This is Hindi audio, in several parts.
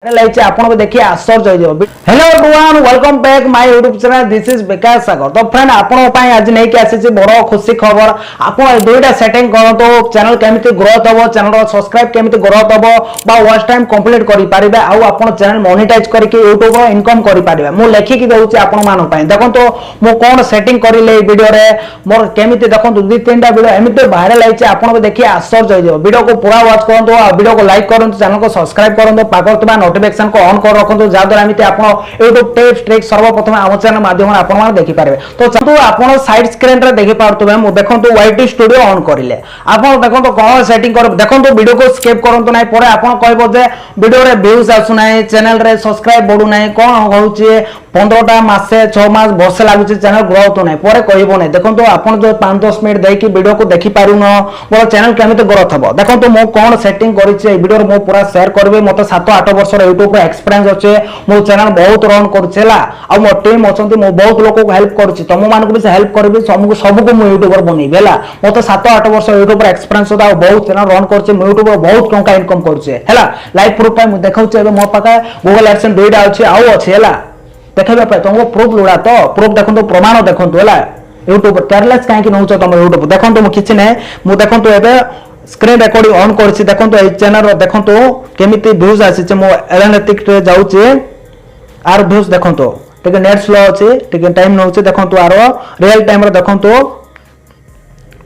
लाइक आपन देखिए आश्चर्य हो hello everyone welcome back my YouTube channel this is Vikas Sagar. तो फ्रेंड आपन पई आज नै के आसी बड़ खुशी खबर आपन दुईटा सेटिंग करतो चैनल केमिति ग्रोथ हो चैनल सब्सक्राइब केमिति ग्रोथ हो बा वॉच टाइम कंप्लीट करि पारिबे आ आपन चैनल मोनेटाइज करके यूट्यूब रो इनकम करि पारिबे। मु लेखि कि दउची आपन मान पई देखंतो मु कोन सेटिंग करिले वीडियो रे मोर केमिति देखंतो दुई तीनटा वीडियो एमिति वायरल आइছে आपन देखिए आश्चर्य हो वीडियो को पूरा वॉच करंतो आ वीडियो को लाइक करंतो चैनल को सब्सक्राइब करंतो पागलतबा नोटिफिकेशन को ऑन कर रखंतो जादर एमिति आपन यूट्यूब टिप्स ट्रिक सर्वप्रथम आम चैनल माध्यम आपन मान देखि पारबे। तो चलतो आपन साइड स्क्रीन रे देखि पारतबे मु देखंतो वाईटी स्टूडियो ऑन करिले आपन देखंतो कोन सेटिंग कर देखंतो वीडियो को स्किप करंतो नै परे आपन कहबो जे वीडियो रे व्यूज आसु नै चैनल रे सब्सक्राइब बडू नै कोन होउची 15टा मासे 6 मास वर्ष लागुची चैनल ग्रोथ नै परे कहबो नै देखंतो आपन जो 5-10 मिनिट देकी वीडियो को देखि पारु न मोर चैनल केमिति ग्रोथ हबो। देखंतो मु कोन सेटिंग करिछि वीडियो रे मु पूरा शेयर करबे मते 7-8 वर्ष रे YouTube रे एक्सपीरियंस अछि मो चैनल बहुत रन करछेला आ मो टीम अछंती मो बहुत लोक को हेल्प करछि तम मान को भी हेल्प करबी सब को मो यूट्यूबर बनेबेला मते 7-8 वर्ष यूट्यूब रे एक्सपीरियंस होता बहुत चैनल रन करछि मो यूट्यूब बहुत टंका इनकम करछि हेला लाइव प्रूफ टाइम देखाउछि एबे मो पाका गूगल एडसेंस दुईटा अछि आउ अछि हेला देखबे पे तुमको प्रूफ लोड़ा तो प्रूफ देखंतो प्रमाण देखंतो हेला यूट्यूब केयरलेस काहे कि नउछ तुम यूट्यूब देखंतो मु किछि नै मु देखंतो एबे स्क्रीन रिकॉर्डिंग ऑन करछि देखंतो ए चैनल रो देखंतो केमिति व्यूज आसी मो एनालिटिक्स रे जाउछि आर व्यूज देखंतो ठीक नेट स्लो अछि ठीक टाइम नउछि देखंतो आरो रियल टाइम रे देखंतो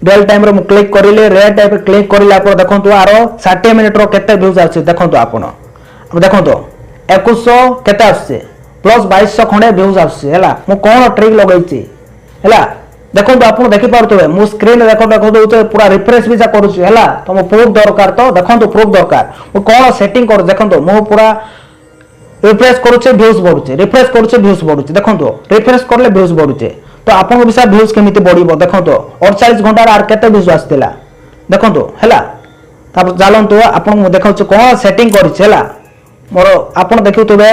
रियल टाइम रे मु क्लिक करिले रियल टाइम पे क्लिक करिला पर देखंतो आरो 60 मिनिट रो केते व्यूज आछि देखंतो आपन अब देखंतो 2100 केते आछि प्लस 2200 खंडे व्यूज आछि हेला मु कोन ट्रिक लगाइछि हेला देखंतो आपन देखि पारतबे मु स्क्रीन देखंतो पूरा रिफ्रेश भी जा करूछि हेला तो मु प्रूफ दरकार तो देखंतो प्रूफ दरकार मु कोन सेटिंग कर देखंतो मु पूरा रिफ्रेश करूछि व्यूज बढ़ुछि रिफ्रेश करूछि व्यूज बढ़ुछि देखंतो रिफ्रेश करले व्यूज बढ़ुछि तो आपन को विसा व्यूज केमिति बढ़िबो देखंतो 48 घंटा आर केते व्यूज आस्तिला देखंतो हेला तापर जालंतो आपन मु देखाउछि कोन सेटिंग करिछि हेला मोर आपन देखितबे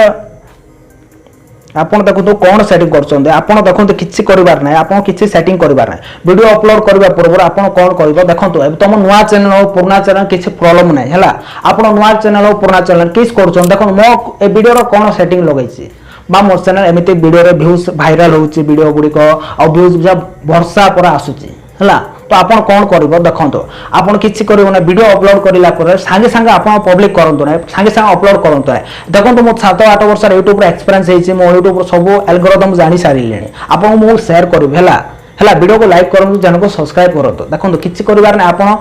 आपन देखो कौन सेटिंग करछन आपन देखो किछि करिवार नै आपन किछि सेटिंग करिवार नै वीडियो अपलोड करबा पूर्व आपन कोन करबो देखंतो अब तुम नुवा चैनल हो पुराना चैनल किछि प्रॉब्लम नै हेला आपन नुवा चैनल हो पुराना चैनल किस करछन देखो मो ए वीडियो रो कोन सेटिंग लगाइछि बा मोर चैनल एमिति वीडियो रे व्यूज वायरल होउछि वीडियो गुडी को आ व्यूज जब वर्षा पर आसुछि हेला तो आपन कोन करबो देखंतो आपन किछि करिवो नै वीडियो अपलोड करिला पर संगे संगे आपन पब्लिक करंतो नै संगे संगे अपलोड करंतो नै देखंतो मो 7-8 वर्ष YouTube रे एक्सपीरियंस हेछि मो YouTube रो सब एल्गोरिदम जानि सारि लेनी आपन मो शेयर करबो हेला हेला वीडियो को लाइक करंतो चैनल को सब्सक्राइब करंतो देखंतो किछि करिवार नै आपन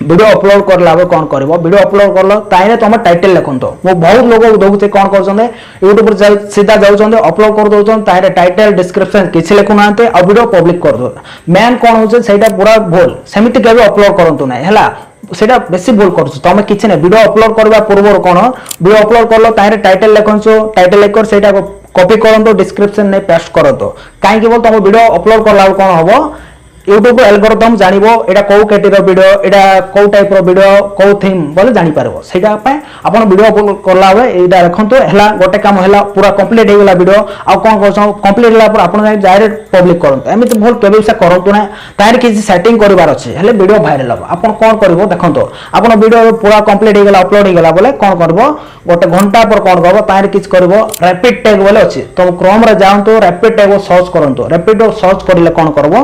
वीडियो अपलोड करला बे कोन करबो वीडियो अपलोड करलो ताइने तुम टाइटल लिखंतो मो बहुत लोग दोगुते कोन करछन YouTube पर सीधा जाउछन अपलोड कर दोछन ताइने टाइटल डिस्क्रिप्शन किछि लिखु नाते आ वीडियो पब्लिक कर दो मेन कोन होछ सेटा पूरा भूल सेमिति केबे अपलोड करंतो नै हेला सेटा बेसी भूल करछ तमे किछि नै वीडियो अपलोड करबा पूर्व कोन वीडियो अपलोड करलो ताइने टाइटल लिखंछो टाइटल लिख कर सेटा कॉपी करंतो डिस्क्रिप्शन नै पेस्ट करंतो काहे कि बोल तुम वीडियो अपलोड करला कोन हबो YouTube एल्गोरिदम जानिबो एटा को कैटेगरी वीडियो एटा को टाइप रो वीडियो को थीम बोले जानि पारबो सेटा पे आपण वीडियो अपलोड करला बे एटा रखंतो हला गोटे काम हला पूरा कंप्लीट हेगला वीडियो आ कोन करछो कंप्लीट हला पर आपण डायरेक्ट पब्लिक करंतो एमिति भूल केबे से करंतो ना तार किछि सेटिंग करबार अछि हले वीडियो वायरल हो आपण कोन करबो देखंतो आपण वीडियो पूरा कंप्लीट हेगला अपलोड हेगला बोले कोन करबो गोटे घंटा पर कोन करबो तार किछि करबो रैपिड टैग बोले अछि तो क्रोम रे जाउतो रैपिड टैग सर्च करंतो रैपिड सर्च करिले कोन करबो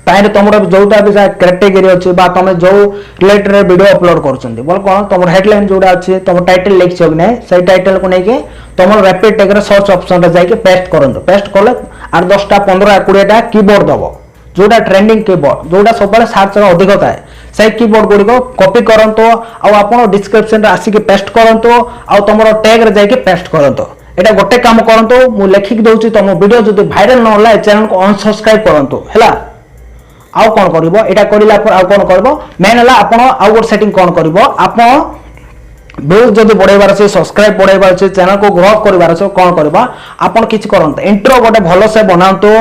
ताइने तमरो जोटा भी कैटेगरी अछि बा तमे जो रिलेटेड वीडियो अपलोड करछन्ती बोल कोन तमर हेडलाइन जोटा अछि तम टाइटल लिख छ नै सही टाइटल को नै के तमर रैपिड टैग रे सर्च ऑप्शन रे जाई के पेस्ट करंतो पेस्ट करले 8 10 टा 15 20 टा कीबोर्ड दबो जोटा ट्रेंडिंग कीबोर्ड जोटा सबले सर्च रे अधिक थाए सही कीबोर्ड गुडी को कॉपी करंतो आ आपन डिस्क्रिप्शन रे आसी के पेस्ट करंतो आ तमरो टैग रे जाई के पेस्ट करंतो एटा गोटे काम करंतो मु लेखिक दउची तम वीडियो जदि वायरल न होला चैनल को अनसब्सक्राइब करंतो हेला आउ कोन करबो एटा करिला पर आउ कोन करबो मेन हला आपण आउ गोट सेटिंग कोन करबो आपण व्यूज जदि बढ़ेबार छै सब्सक्राइब बढ़ेबार छै चैनल को ग्रोथ करबार छै कोन करबा आपण किछ करंत इंट्रो गोटे भलो से बनांतो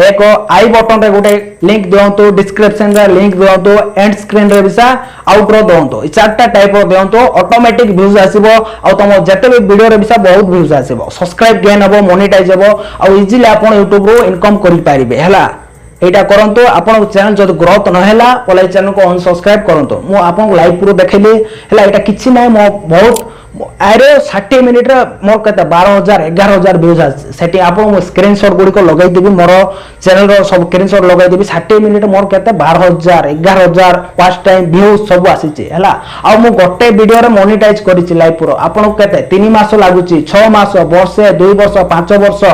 एक आई बटन रे गोटे लिंक दियंतो डिस्क्रिप्शन रे लिंक दियंतो एंड स्क्रीन रे बिसा आउटरो दियंतो ई चारटा टाइप रो दियंतो ऑटोमेटिक व्यूज आसीबो आ तम जते भी वीडियो रे बिसा बहुत व्यूज आसीबो सब्सक्राइब गेन हबो मोनेटाइज हबो आ इजीली आपण YouTube रो इनकम करि पारिबे हला एटा करंतु आपण चैनल जद ग्रोथ न हैला पले चैनल को अनसब्सक्राइब करंतु मु आपण लाइव पूरा देखैली हैला एटा किछि नै मो बहुत अरे 60 मिनिट रे मोर कते 12000 11000 व्यूज सेठी आपण मो स्क्रीनशॉट गुडी को लगाई देबी मोर चैनल रो सब स्क्रीनशॉट लगाई देबी 60 मिनिट मोर कते 12000 11000 फर्स्ट टाइम व्यूज सब आसीची हैला आ मु गोटे वीडियो रे मोनेटाइज करिछि लाइव पूरा आपण कते 3 मास लागुची 6 मास वर्ष 2 वर्ष 5 वर्ष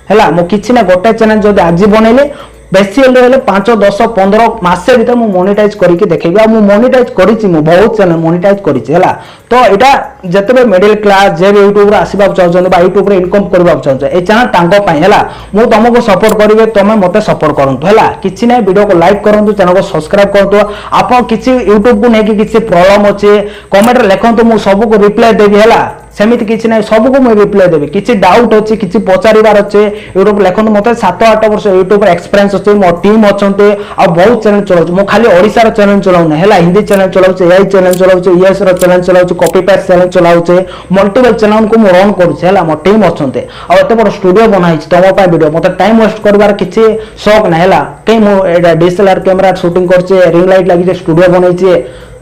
हैला मु किछि ना गोटे चैनल जदी आज बनैले बेसी हेले 5 10 15 मासे भीतर मु मोनेटाइज करके देखेबी आ मु मोनेटाइज करिछि मु बहुत चैनल मोनेटाइज करिछि हैला तो एटा जतबे मिडिल क्लास जे यूट्यूब रे आसीबा चाहछन बा यूट्यूब रे इनकम करबा चाहछन ए चैनल टांगो पई हैला मु तुमको सपोर्ट करिवे तमे मते सपोर्ट करंतु हैला किछि नै वीडियो को लाइक करंतु चैनल को सब्सक्राइब करंतु आपन किछि यूट्यूब को नै कि किछि प्रॉब्लम अछि कमेंट रे लिखंतु मु सब को रिप्लाई देबी हैला सेमिति किछि नै सब को मु रिप्लाई देबी किछि डाउट अछि किछि पचारिबार अछि यूट्यूब लेखन मते 7 8 वर्ष यूट्यूब रे एक्सपीरियंस अछि मो टीम अछंते आ बहुत चैनल चलाउ मु खाली ओडिसा रो चैनल चलाउ नै हैला हिंदी चैनल चलाउ एआई चैनल चलाउ यूएस रो चैनल चलाउ कॉपी पेस्ट चैनल चलाउ मल्टीपल चैनल को मु रन करू हैला मो टीम अछंते आ एते बड़ स्टूडियो बनाई छी तमो पाई वीडियो मते टाइम वेस्ट करबार किछि शौक नै हैला कई मु एडा डीएसएलआर कैमरा शूटिंग करछे रिंग लाइट लागि स्टूडियो बनाई छी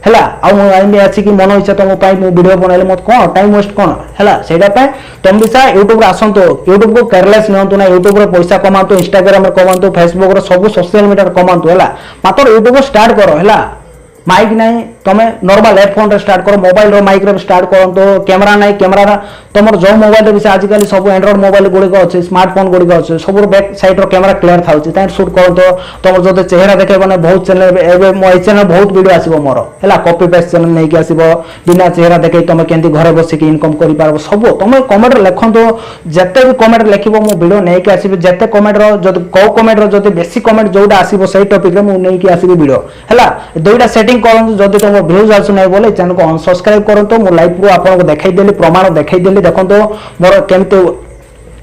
हैला आ मु आइमे अछि कि मन इच्छा तमो पाई मु वीडियो बनाइले मत कोन टाइम वेस्ट कोन हैला सेटा पे तुम भी सा YouTube रे आसंतो YouTube को केयरलेस नहंतु ना YouTube रे पैसा कमांतु Instagram रे कमांतु Facebook रे सब सोशल मीडिया रे कमांतु हैला मात्र YouTube स्टार्ट करो हैला माइक नहीं तमे नॉर्मल हेडफोन रे स्टार्ट करो मोबाइल रो माइक रे स्टार्ट करंतो कैमरा नहीं कैमरा तमर जो मोबाइल भी आज काली सब एंड्रॉइड मोबाइल गुडी को अछि स्मार्टफोन गुडी को अछि सब बैक साइड रो कैमरा क्लियर थाउछि ताइ शूट करंतो तमर जदे चेहरा देखे बने बहुत चैनल एबे मो चैनल बहुत वीडियो आसीबो मोर हैला कॉपी पेस्ट चैनल नहीं के आसीबो बिना चेहरा देखे तमे केंती घरे बसी के इनकम करि पारबो सब तमे कमेंट रे लिखंतो जते भी कमेंट लिखिबो मो वीडियो नहीं के आसीबो जते कमेंट रो जदे को कमेंट रो जदे बेसी कमेंट जोडा आसीबो सही टॉपिक रे मो नहीं के आसीबो वीडियो हैला दुईटा सेटिंग करंतो जदे तम व्यूज आसु नै बोले चैनल को अनसब्सक्राइब करंतो मो लाइव प्रो आपन को देखाई देली प्रमाण देखाई देली देखंतो मोर केमते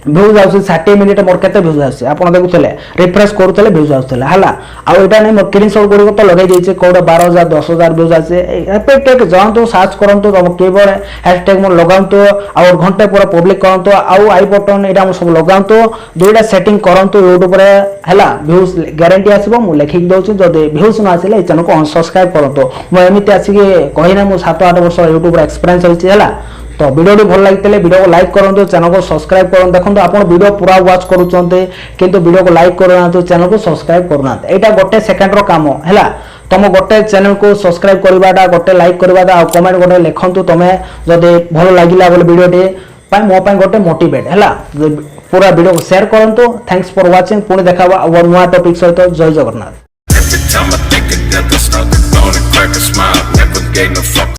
व्यूज आउस 60 मिनिट मोर केते व्यूज आउस आपण देखुतले रिफ्रेश करथले व्यूज आउसले हला आ एटा नै मोर स्क्रीनशॉट गुडी को तो लगाई देछे कोड 12000 10000 व्यूज आसे एपेटेक जानतो सर्च करंतो तम कीबोर्ड हैशटैग मोर लगांतो और घंटे पूरा पब्लिक करंतो आ आई बटन एटा मो सब लगांतो दुईटा सेटिंग करंतो YouTube रे हला व्यूज गारंटी आसीबो मु लेखि दउछु जदे व्यूज न आसीले ए चैनल को अनसब्सक्राइब करंतो मो एमिति आसी के कहिना मु 7 8 वर्ष YouTube रे एक्सपीरियंस होइछि हला तो वीडियो भल लगे वीडियो को लाइक करूँ चैनल को सब्सक्राइब करूँ देखो आप वीडियो पूरा वाच करुँचे किंतु वीडियो को लाइक करूना चैनल को सब्सक्राइब करूना यहाँ गोटे सेकेंड काम है तुम गोटे चैनल को सब्सक्राइब करवाटा गोटे लाइक करवाटा और कमेंट गोटे लिखंतु तुम्हें जदि भल लगिला बोले वीडियो मो गोटे मोटिवेट है पूरा वीडियो को शेयर करूँ थैंक्स फॉर वाचिंग पुणी देखा और नुआ टॉपिक सहित जय जगन्नाथ।